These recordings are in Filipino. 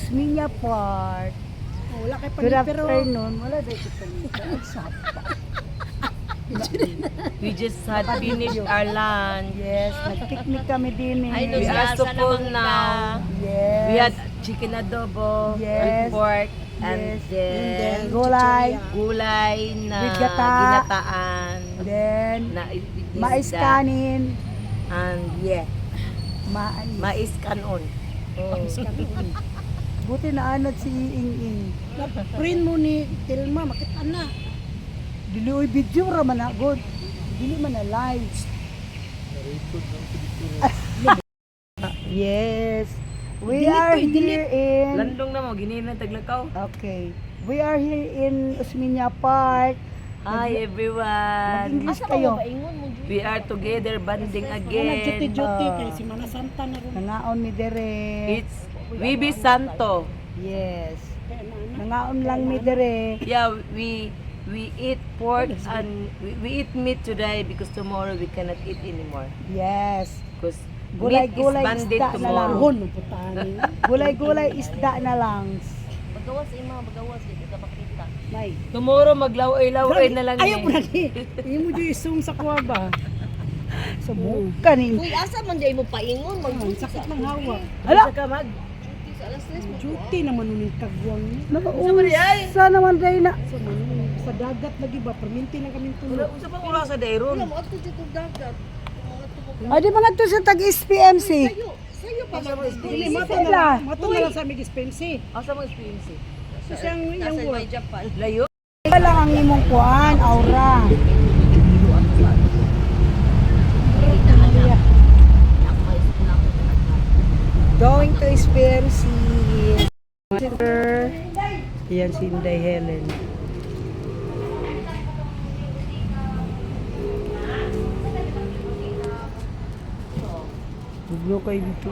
Osmeña Park. Wala kay Good panit pero afternoon. Wala dahil ko panita. Ang sapa. We just had finished our lunch. Yes, nag-picnic kami din We eh. are so full now. Yes. We had chicken adobo, Yes. and pork, and Yes. then Gulay. gulay na With gata. ginataan. Then, Na isda. mais kanin. And yeah, Mais. mais kanon. Oh. Buti na anod si Iing-ing. print mo ni Tilma makita na. Dili oy video ra man na good. Dili man na live. Yes. We are here in Landong na mo, ginina taglakaw. Okay. We are here in Osmeña Park. Hi everyone. Mag-English kayo. We are together banding Wala again. duty-duty kay si Mana Santa na ron. Nangaon mi dere. It's Wibi Santo. Yes. Nangaon lang mi dere. Yeah, we eat pork and we eat meat today because tomorrow we cannot eat anymore. Yes. Because meat is Gulay-gulay banded isda na lang. tomorrow. Hon mo putani. Gulay-gulay isda na lang. Bagawas bagawas dito ka makita. Nay. Tomorrow maglaway-laway na lang Ayaw mo eh. lagi. Iyo mo jud isung sa kuwa ba. Sa muka ni. Uy, asa man day mo paingon mag Sakit ng hawa. Hala. Sa kamag. sa alas 3 mo. Duty naman nun yung kagwang ni. Nakaunsa naman day na. So man sa dagat lagi ba perminti lang kami Wala tulog. sa pang ula sa dayron. Wala mo adto dito dagat. Ay di mga to sa tag SPMC. Sayo pa Asa mo Dili experience? mato Sila. na. Mato na lang sa mig expensive. Asa mo experience? So siyang yung Nasa work. may Japan. Layo. Wala lang ang imong kuan, aura. Going to SPMC. Yan si Inday Helen. Buglo kayo dito.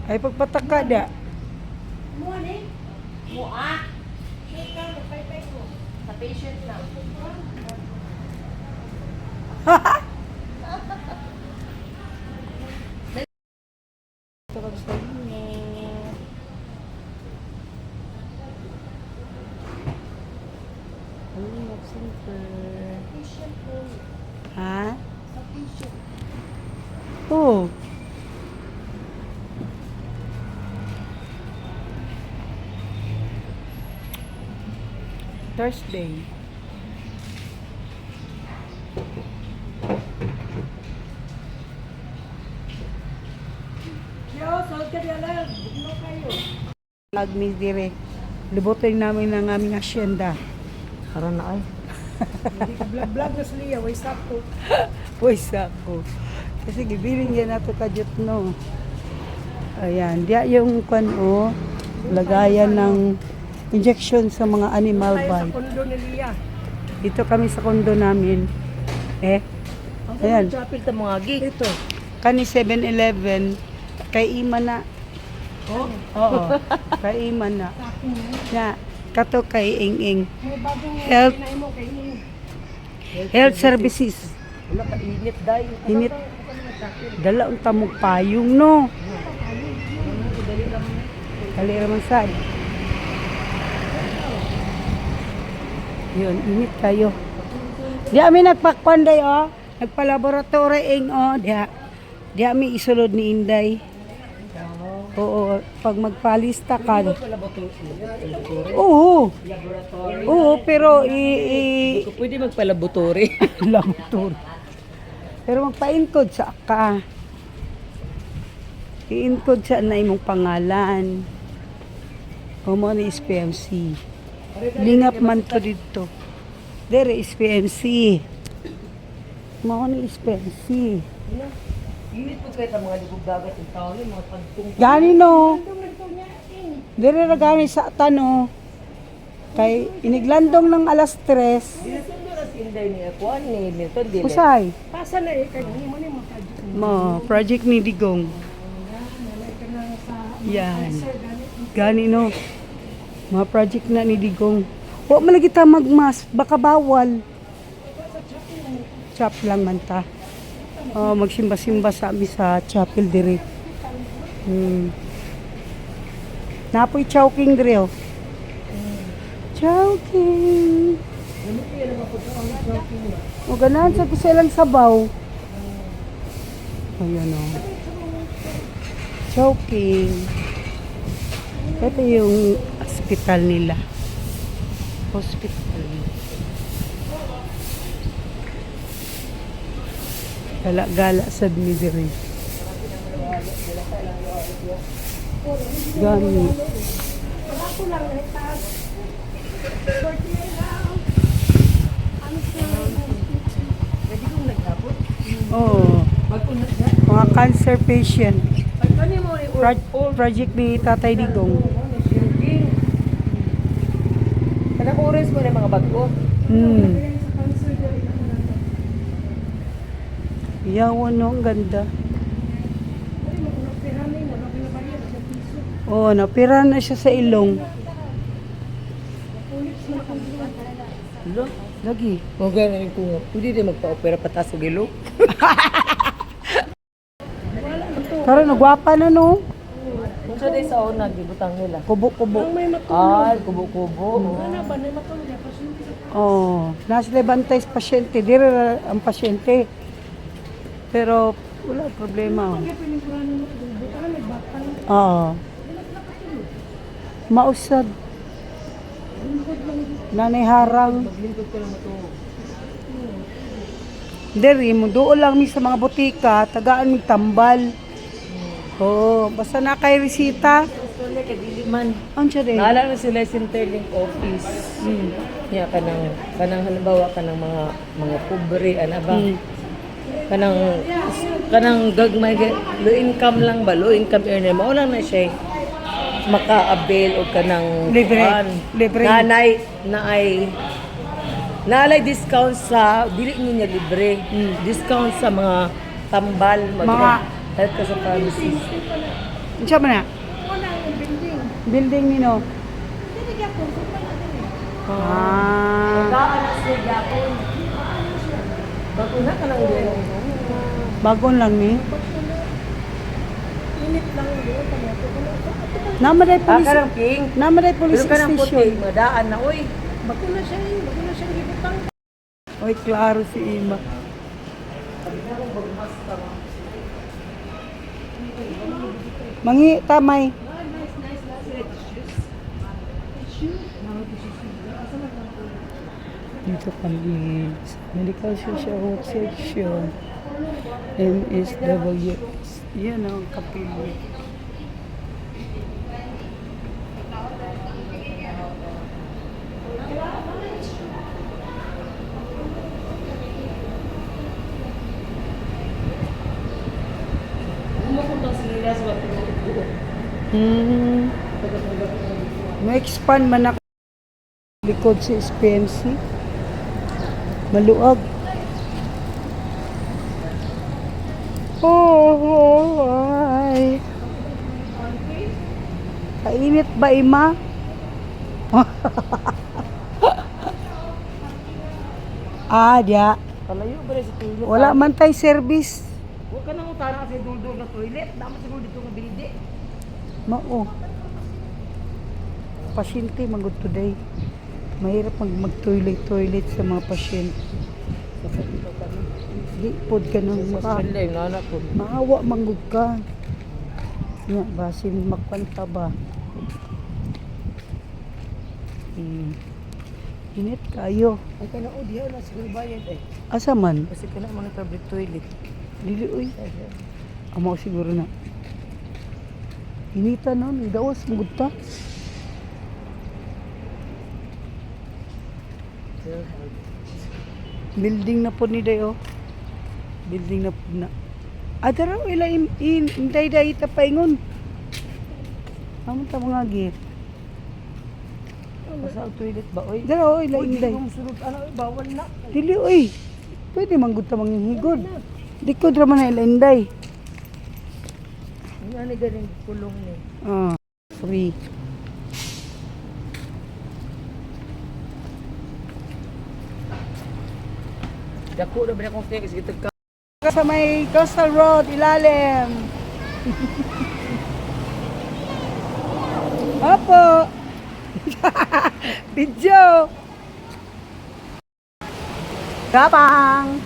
Ay pagpataka da. Sa patient lang. Sarap sa inyo. Halingap center. Ha? Oo. Thursday. Yo, salt ka diyan lang. Bugno kayo. Lagmis dire. Libutin namin ang aming asyenda. Para na ay. Hindi ka vlog na sliya, way sakto. Pwesa ko. Kasi gibiling yan nato kadyot no. Ayan, diya yung kwan o, lagayan ng injection sa mga animal Tayo sa bite. kondo ni Lia. Dito kami sa kondo namin. Ayan, Chapel ta mga gi. Ito. kani 7-Eleven, kay Ima na. Oh, Oo, kay Ima na. Ya, kato kay Ing-Ing. may bagong Health. kinain mo kay ni. Health Services. Wala ka init dai. Init. Dala ang tamog payong no. Dali raman sad. Yun, init kayo. Di ami nagpakpanday oh. Nagpalaboratory ing oh. Di ami isulod ni Inday. Oo, pag magpalista ka. Oo. Oo, pero Pwede magpalaboratory. laboratory. Pero magpa-encode sa ka. I-encode sa na imong pangalan. O mo ni SPMC. Lingap man to dito. Dere SPMC. Mo ni SPMC. Init po kayo mga lubog dagat ng taon mga pagtung. Gani no. Dere ra gani sa tano. Kay iniglandong ng alas 3. Inday ni Akuan ni Milton Dile. Usay. Pasa na eh, kay ni mo ni mo kadyo. Mo, project ni Digong. Yan. Gani no. Mga project na ni Digong. Wa man lagi ta magmas, baka bawal. Chap lang man ta. Oh, magsimba-simba sa amin sa chapel dire. Napoy Chowking drill. Chowking. O ganan sa kuselang sabaw. Ayan o. Chowking. Ito yung hospital nila. Hospital. Gala-gala sa Midiri. Gani. Ako lang, itas. Sorti lang. Ano siya? Pwede kong nag-abot. Oo. Mag-unat na. Mga cancer patient. Ay, ano mo rin? Project ni Tatay Digong. Kanang oras mo rin mga bago. Yawan no, ang ganda. Oo, napira na siya sa ilong. Hello? Lagi. Mga ganun ko nga. Pwede din magpa-opera patas o gilo. Pero nagwapa na no. Kung sa day sa una, gibutang nila. Kubo-kubo. Ay, kubo-kubo. Ano ba na matulog ako? Oo. Nasa bantay sa pasyente. Dire ang pasyente. Pero wala problema. Oo. Mausad. Nanay harang. Maglingkod ko lang ito. Diri mo doon lang mi sa mga butika, tagaan mi tambal. Oo, basta na kay resita. Gusto niya kadiliman. Ansa din. Naalala na sila sa Interlink office. Niya kanang halimbawa kanang mga pobre ana ba? Kanang gagmay low income lang ba? Low income earner mao lang na siya maka-avail og kanang Libre. kuan. Libre. Nanay na ay naalay discount sa dili niya libre. Discount sa mga tambal health ka sa pharmacy. Ansa man na? Wala ang building. Building nino. Hindi niya po. Ah. Daan na siya gyapon. Bakuna ka lang din. Bagon lang ni. Init lang yun. Namaday police. Karang ping. Namaday police Pero ka ng puti, station. madaan na uy. Bago na siya eh. Bago na siya gibutang. Oy, klaro si Ima. Mangi tamay. Dito kami sa Medical Social Work Section. MSWS. Yan ang kapili. Ma-expand man ako likod sa SPMC. Maluag. Oh, ay. Kainit ba, Ima? Diya. Kalayo ba rin sa toilet? Wala man tay service. Huwag ka nang utara kasi duldur na toilet. Dapat siguro dito nga bilidi. Mao. Pasyente magud today. Mahirap mag-toilet sa mga pasyente. Di pod ka nang maka. Wala yung nanak ko. Maawa manggod ka. Nga, basin magkwanta ba? Init kayo. Ay ka na o, diya na siguro bayad eh. Asa man? Kasi ka na mga public toilet. Dili, uy. Amo siguro na. Inita no, nidawas manggod ta. Building na po ni Dayo. Building na po na. Dara ila inday ita paingon. Amo ta mga git. Sa toilet ba oy? Dara ila inday. Sunod ano bawal na. Dili oy. Pwede manggod ta manghihigod. Dikod ra man na ila inday. Ano galing kulong ni. Free. Dako na ba akong stay kasi kita Sa may Coastal Road, ilalim. Opo. Video. Gapang.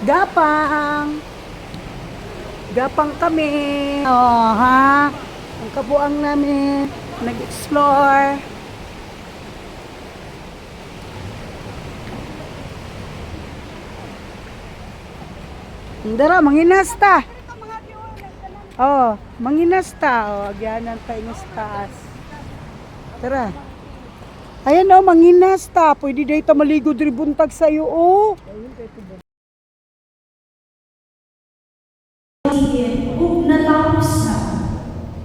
Gapang. Gapang kami. Oh, ha? Ang kabuang namin. Nag-explore. Dara, manginas ta. Oh, manginas ta. Oh, agyanan pa ingas taas. Tara. Ayan oh, manginas ta. Pwede dito maligo diri buntag sa iyo oh. Ug natapos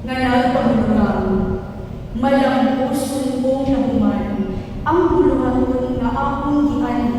na nga nagpamurang malang puson ko na human ang buluhaton nga akong gian